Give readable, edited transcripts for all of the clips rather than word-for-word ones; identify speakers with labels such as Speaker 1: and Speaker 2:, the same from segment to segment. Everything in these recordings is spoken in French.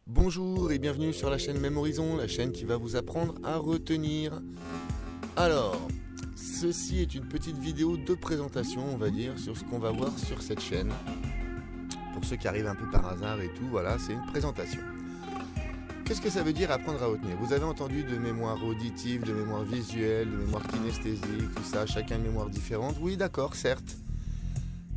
Speaker 1: Bonjour et bienvenue sur la chaîne Mémorisons, la chaîne qui va vous apprendre à retenir. Alors, ceci est une petite vidéo de présentation, on va dire, sur ce qu'on va voir sur cette chaîne. Pour ceux qui arrivent un peu par hasard et tout, voilà, c'est une présentation. Qu'est-ce que ça veut dire apprendre à retenir? Vous avez entendu de mémoire auditive, de mémoire visuelle, de mémoire kinesthésique, tout ça, chacun une mémoire différente. Oui, d'accord, certes.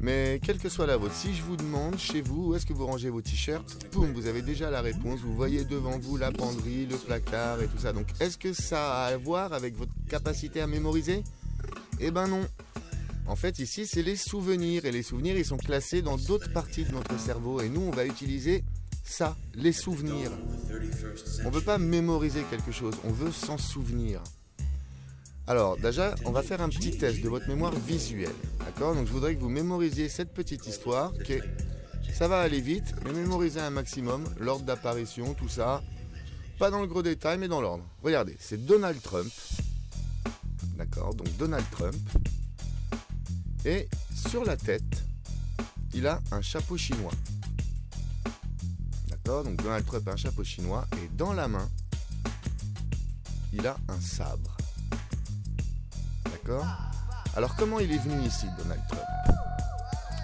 Speaker 1: Mais quelle que soit la vôtre, si je vous demande chez vous où est-ce que vous rangez vos t-shirts, boum, vous avez déjà la réponse, vous voyez devant vous la penderie, le placard et tout ça. Donc est-ce que ça a à voir avec votre capacité à mémoriser? Eh ben non. En fait ici c'est les souvenirs, et les souvenirs ils sont classés dans d'autres parties de notre cerveau, et nous on va utiliser ça, les souvenirs. On ne veut pas mémoriser quelque chose, on veut s'en souvenir. Alors déjà, on va faire un petit test de votre mémoire visuelle, d'accord? Donc je voudrais que vous mémorisiez cette petite histoire, ça va aller vite, mais mémorisez un maximum, l'ordre d'apparition, tout ça. Pas dans le gros détail, mais dans l'ordre. Regardez, c'est Donald Trump, d'accord? Donc Donald Trump, et sur la tête, il a un chapeau chinois, d'accord? Donc Donald Trump a un chapeau chinois, et dans la main, il a un sabre. D'accord? Alors comment il est venu ici, Donald Trump?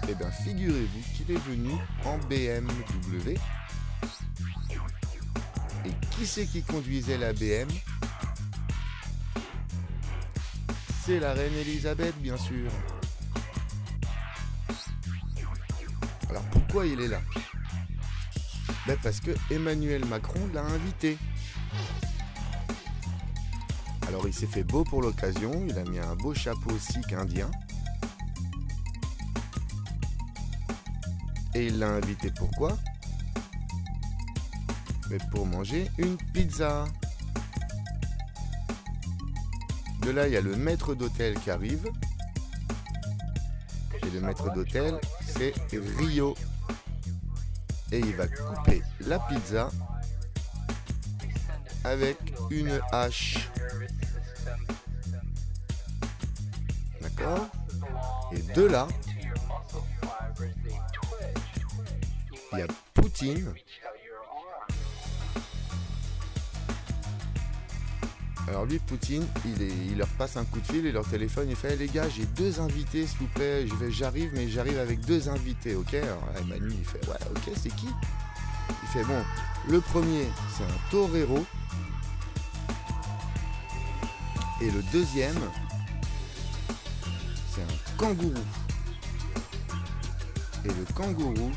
Speaker 1: Eh bien, figurez-vous qu'il est venu en BMW. Et qui c'est qui conduisait la BM? C'est la reine Elisabeth, bien sûr. Alors pourquoi il est là? Ben parce que Emmanuel Macron l'a invité. Alors il s'est fait beau pour l'occasion, il a mis un beau chapeau sikh indien. Et il l'a invité pourquoi? Mais pour manger une pizza. De là, il y a le maître d'hôtel qui arrive. Et le maître d'hôtel, c'est Rio. Et il va couper la pizza avec une hache. D'accord? Et de là, il y a Poutine. Alors lui, Poutine, il leur passe un coup de fil et leur téléphone, il fait hey, les gars, j'ai deux invités s'il vous plaît, j'arrive, mais j'arrive avec deux invités, ok? Alors Emmanuel, il fait ouais, ok, c'est qui? Il fait bon, le premier, c'est un torero. Et le deuxième, c'est un kangourou. Et le kangourou,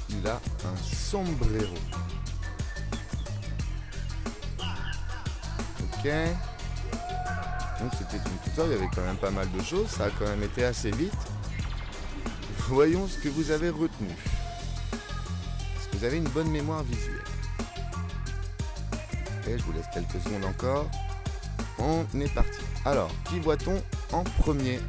Speaker 1: il a un sombrero. Ok. Donc c'était une tutoriel, il y avait quand même pas mal de choses, ça a quand même été assez vite. Voyons ce que vous avez retenu. Est-ce que vous avez une bonne mémoire visuelle? Ok, je vous laisse quelques secondes encore. On est parti. Alors, qui voit-on en premier?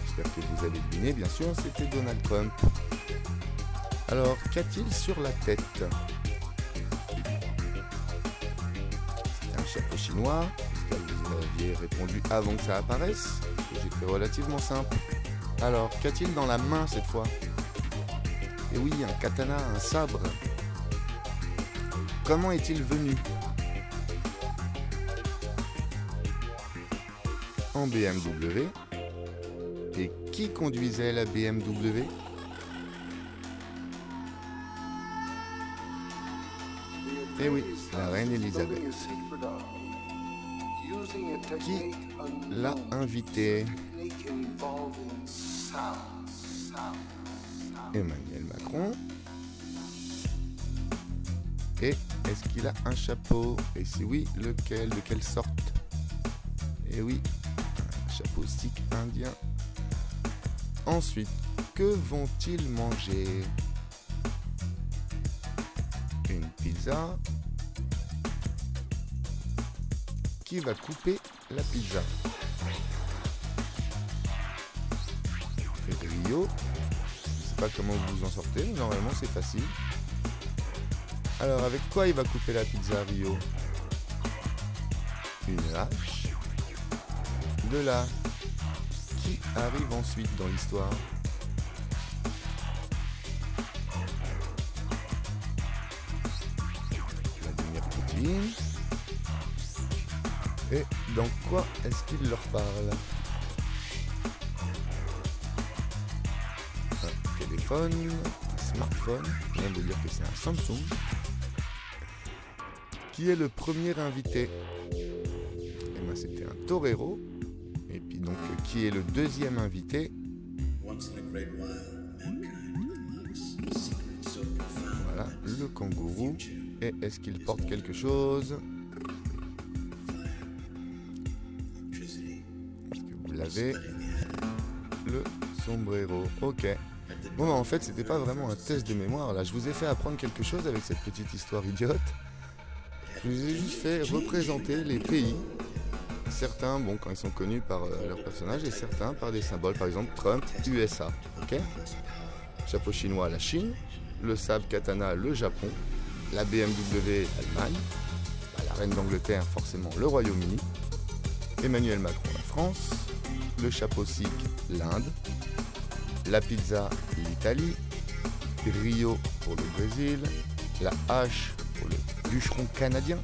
Speaker 1: J'espère que vous allez deviner, bien sûr, c'était Donald Trump. Alors, qu'a-t-il sur la tête? C'est un chapeau chinois. J'espère que vous aviez répondu avant que ça apparaisse. J'ai fait relativement simple. Alors, qu'a-t-il dans la main cette fois? Et oui, un katana, un sabre. Comment est-il venu? En BMW. Et qui conduisait la BMW? Eh oui, la reine Elisabeth. Qui l'a invité? Emmanuel Macron. Et est-ce qu'il a un chapeau? Et si oui, lequel? De quelle sorte? Eh oui, chapeau sikh indien. Ensuite, que vont-ils manger? Une pizza. Qui va couper la pizza? Et Rio. Je sais pas comment vous vous en sortez, mais normalement c'est facile. Alors avec quoi il va couper la pizza, Rio? Une hache. De là, qui arrive ensuite dans l'histoire? ici. Et dans quoi est-ce qu'il leur parle? Un téléphone, un smartphone, on vient de dire que c'est un Samsung. Qui est le premier invité? Eh ben, c'était un torero. Et puis donc, qui est le deuxième invité? Voilà, le kangourou. Et est-ce qu'il porte quelque chose? Est-ce que vous l'avez? Le sombrero. Ok. Bon, bah, en fait, c'était pas vraiment un test de mémoire. Là, je vous ai fait apprendre quelque chose avec cette petite histoire idiote. Je vous ai juste fait représenter les pays. Certains, bon, quand ils sont connus par leurs personnages, et certains par des symboles. Par exemple, Trump, USA. Ok. Chapeau chinois, la Chine. Le sabre katana, le Japon. La BMW, l'Allemagne. Bah, la reine d'Angleterre, forcément, le Royaume-Uni. Emmanuel Macron, la France. Le chapeau sikh, l'Inde. La pizza, l'Italie. Rio pour le Brésil. La hache pour le bûcheron canadien.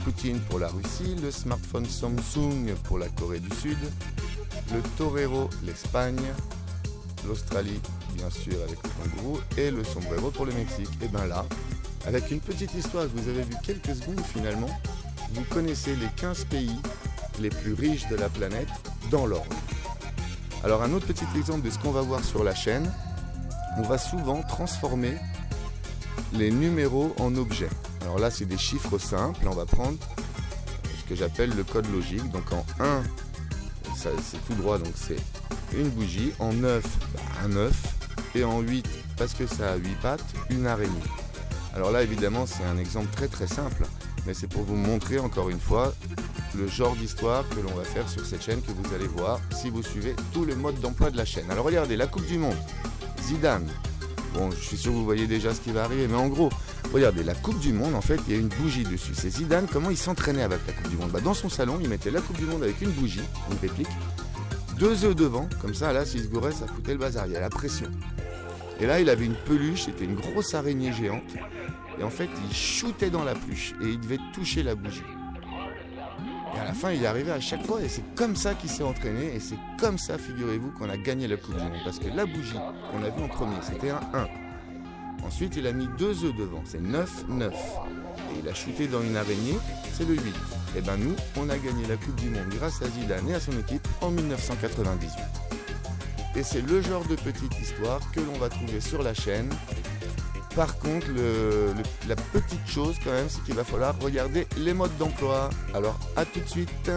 Speaker 1: Poutine pour la Russie. Le smartphone Samsung pour la Corée du Sud. Le torero, l'Espagne. L'Australie, bien sûr, avec le kangourou. Et le sombrero pour le Mexique. Et bien là, avec une petite histoire que vous avez vue quelques secondes finalement, vous connaissez les 15 pays les plus riches de la planète dans l'ordre. Alors un autre petit exemple de ce qu'on va voir sur la chaîne, on va souvent transformer les numéros en objets. Alors là c'est des chiffres simples, on va prendre ce que j'appelle le code logique. Donc en 1, c'est tout droit, donc c'est une bougie. En 9, un œuf. Et en 8, parce que ça a 8 pattes, une araignée. Alors là évidemment c'est un exemple très très simple, mais c'est pour vous montrer encore une fois le genre d'histoire que l'on va faire sur cette chaîne, que vous allez voir si vous suivez tout le mode d'emploi de la chaîne. Alors regardez, la Coupe du Monde, Zidane. Bon, je suis sûr que vous voyez déjà ce qui va arriver, mais en gros, regardez, la Coupe du Monde, en fait, il y a une bougie dessus. C'est Zidane, comment il s'entraînait avec la Coupe du Monde? Bah, dans son salon, il mettait la Coupe du Monde avec une bougie, une réplique, 2 œufs devant, comme ça, là, s'il se gourait, ça foutait le bazar, il y a la pression. Et là, il avait une peluche, c'était une grosse araignée géante, et en fait, il shootait dans la peluche, et il devait toucher la bougie. Et à la fin, il est arrivé à chaque fois, et c'est comme ça qu'il s'est entraîné, et c'est comme ça, figurez-vous, qu'on a gagné la Coupe du Monde. Parce que la bougie qu'on a vue en premier, c'était un 1. Ensuite, il a mis 2 œufs devant, c'est 9, 9. Et il a shooté dans une araignée, c'est le 8. Et ben nous, on a gagné la Coupe du Monde grâce à Zidane et à son équipe en 1998. Et c'est le genre de petite histoire que l'on va trouver sur la chaîne. Par contre, la petite chose quand même, c'est qu'il va falloir regarder les modes d'emploi. Alors à tout de suite.